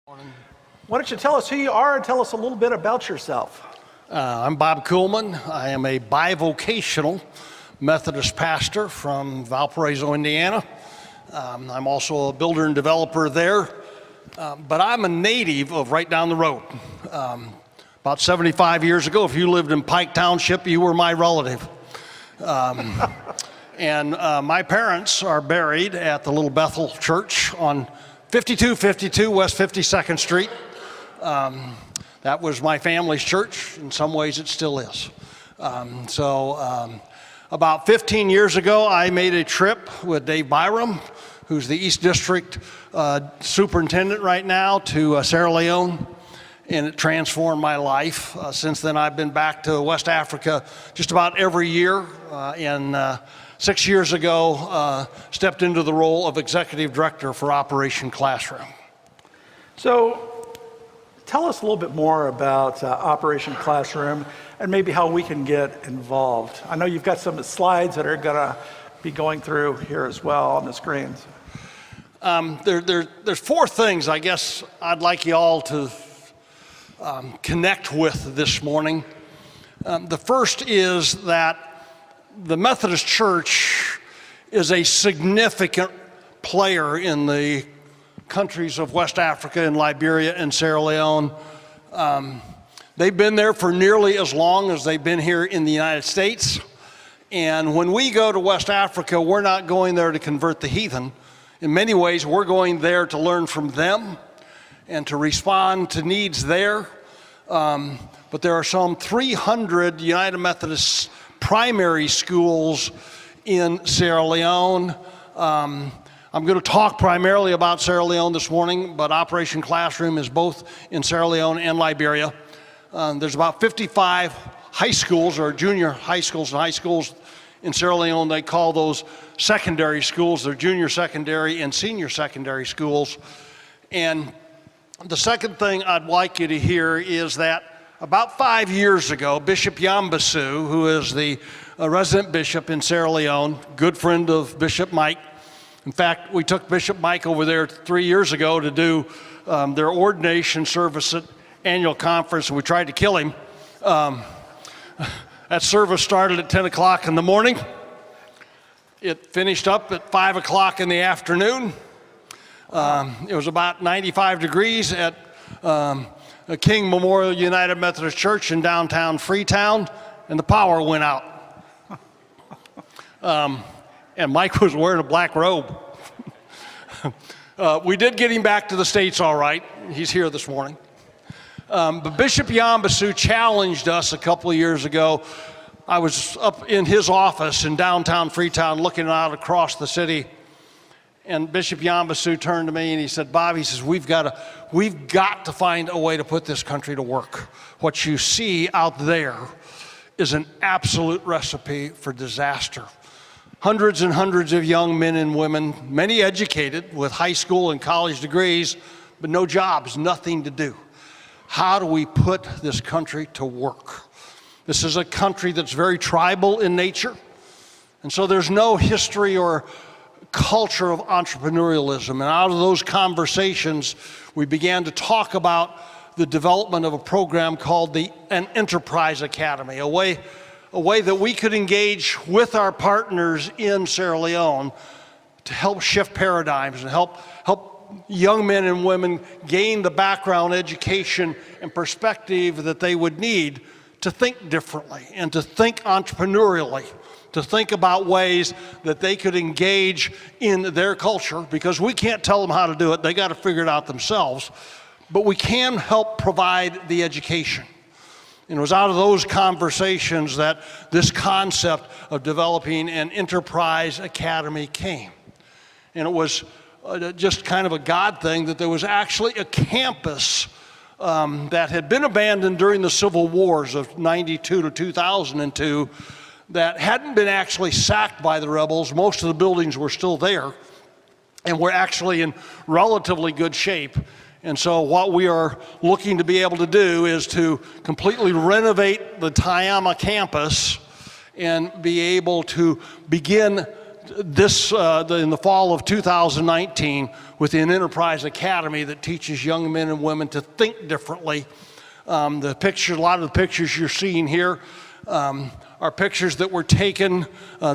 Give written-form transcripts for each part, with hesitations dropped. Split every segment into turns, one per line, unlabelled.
Why don't you tell us who you are and tell us a little bit about yourself?
I'm Bob Coolman. I am a bivocational Methodist pastor from Valparaiso, Indiana. I'm also a builder and developer there, but I'm a native of right down the road. About 75 years ago, if you lived in Pike Township, you were my relative. And my parents are buried at the Little Bethel Church on 5252 West 52nd Street. That was my family's church. In some ways, it still is. About 15 years ago, I made a trip with Dave Byram, who's the East District superintendent right now, to Sierra Leone, and it transformed my life. Since then, I've been back to West Africa just about every year. 6 years ago, stepped into the role of executive director for Operation Classroom.
So tell us a little bit more about Operation Classroom and maybe how we can get involved. I know you've got some slides that are going to be going through here as well on the screens.
There's four things I guess I'd like you all to connect with this morning. The first is that the Methodist Church is a significant player in the countries of West Africa and Liberia and Sierra Leone. They've been there for nearly as long as they've been here in the United States. And when we go to West Africa, we're not going there to convert the heathen. In many ways, we're going there to learn from them and to respond to needs there. But there are some 300 United Methodist primary schools in Sierra Leone. I'm going to talk primarily about Sierra Leone this morning, but Operation Classroom is both in Sierra Leone and Liberia. There's about 55 high schools, or junior high schools and high schools in Sierra Leone. They call those secondary schools. They're junior secondary and senior secondary schools. And the second thing I'd like you to hear is that about 5 years ago, Bishop Yambasu, who is the resident bishop in Sierra Leone, good friend of Bishop Mike. In fact, we took Bishop Mike over there 3 years ago to do their ordination service at annual conference, and we tried to kill him. That service started at 10 o'clock in the morning. It finished up at 5 o'clock in the afternoon. It was about 95 degrees at King Memorial United Methodist Church in downtown Freetown, and the power went out. And Mike was wearing a black robe. We did get him back to the States all right. He's here this morning. But Bishop Yambasu challenged us a couple of years ago. I was up in his office in downtown Freetown looking out across the city. And Bishop Yambasu turned to me and he said, Bob, he says, we've got to find a way to put this country to work. What you see out there is an absolute recipe for disaster. Hundreds and hundreds of young men and women, many educated with high school and college degrees, but no jobs, nothing to do. How do we put this country to work? This is a country that's very tribal in nature, and so there's no history or culture of entrepreneurialism. And out of those conversations, we began to talk about the development of a program called an Enterprise Academy, a way that we could engage with our partners in Sierra Leone to help shift paradigms and help young men and women gain the background, education, and perspective that they would need to think differently and to think entrepreneurially, to think about ways that they could engage in their culture, because we can't tell them how to do it. They got to figure it out themselves, but we can help provide the education. And it was out of those conversations that this concept of developing an enterprise academy came. And it was just kind of a God thing that there was actually a campus that had been abandoned during the civil wars of 92 to 2002 that hadn't been actually sacked by the rebels. Most of the buildings were still there and were actually in relatively good shape. And so what we are looking to be able to do is to completely renovate the Tayama campus and be able to begin in the fall of 2019 with an Enterprise Academy that teaches young men and women to think differently. A lot of the pictures you're seeing here are pictures that were taken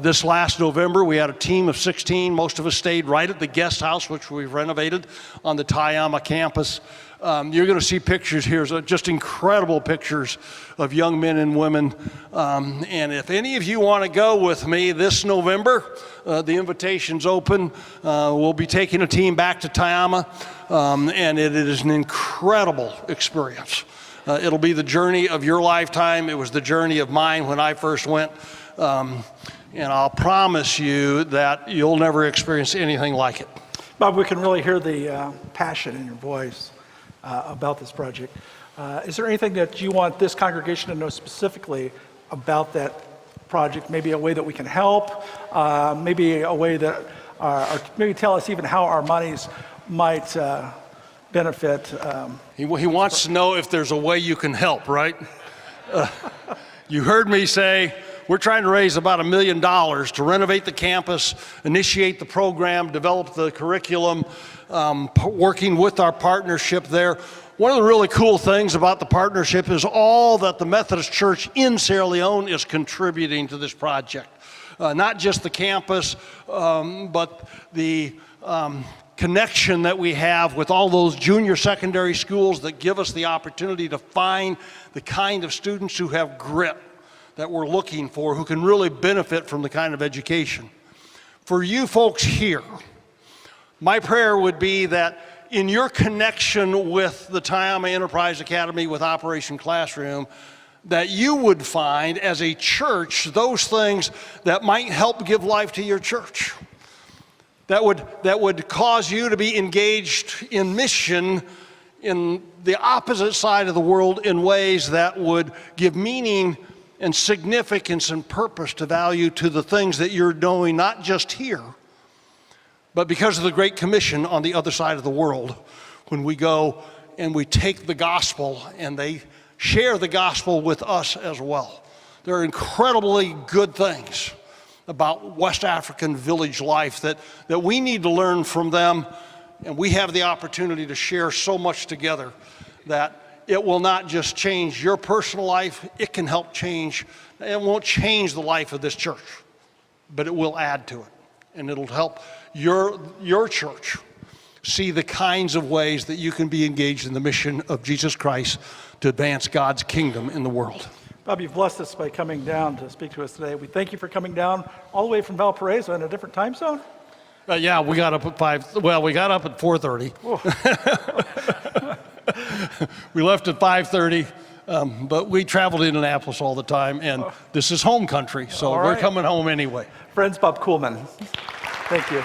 this last November. We had a team of 16. Most of us stayed right at the guest house, which we've renovated on the Tayama campus. You're going to see pictures here, just incredible pictures of young men and women. And if any of you want to go with me this November, the invitation's open. We'll be taking a team back to Tayama, and it is an incredible experience. It'll be the journey of your lifetime. It was the journey of mine when I first went. And I'll promise you that you'll never experience anything like it.
Bob, we can really hear the passion in your voice about this project. Is there anything that you want this congregation to know specifically about that project? Maybe a way that we can help, maybe a way that, or maybe tell us even how our monies might benefit.
He wants to know if there's a way you can help, right? You heard me say we're trying to raise about $1 million to renovate the campus, initiate the program, develop the curriculum, working with our partnership there. One of the really cool things about the partnership is all that the Methodist Church in Sierra Leone is contributing to this project. Not just the campus, but the connection that we have with all those junior secondary schools that give us the opportunity to find the kind of students who have grit that we're looking for, who can really benefit from the kind of education. For you folks here, my prayer would be that in your connection with the Tayama Enterprise Academy, with Operation Classroom, that you would find as a church those things that might help give life to your church. That would cause you to be engaged in mission in the opposite side of the world in ways that would give meaning and significance and purpose to value to the things that you're doing, not just here, but because of the Great Commission on the other side of the world, when we go and we take the gospel and they share the gospel with us as well. There are incredibly good things about West African village life that we need to learn from them, and we have the opportunity to share so much together that it will not just change your personal life, it can help change, it won't change the life of this church, but it will add to it, and it'll help your church see the kinds of ways that you can be engaged in the mission of Jesus Christ to advance God's kingdom in the world.
Bob, you've blessed us by coming down to speak to us today. We thank you for coming down all the way from Valparaiso in a different time zone.
Yeah, we got up at 5. Well, we got up at 4:30. We left at 5:30, but we traveled to Indianapolis all the time, and this is home country, so we're coming home anyway.
Friends, Bob Coolman. Thank you.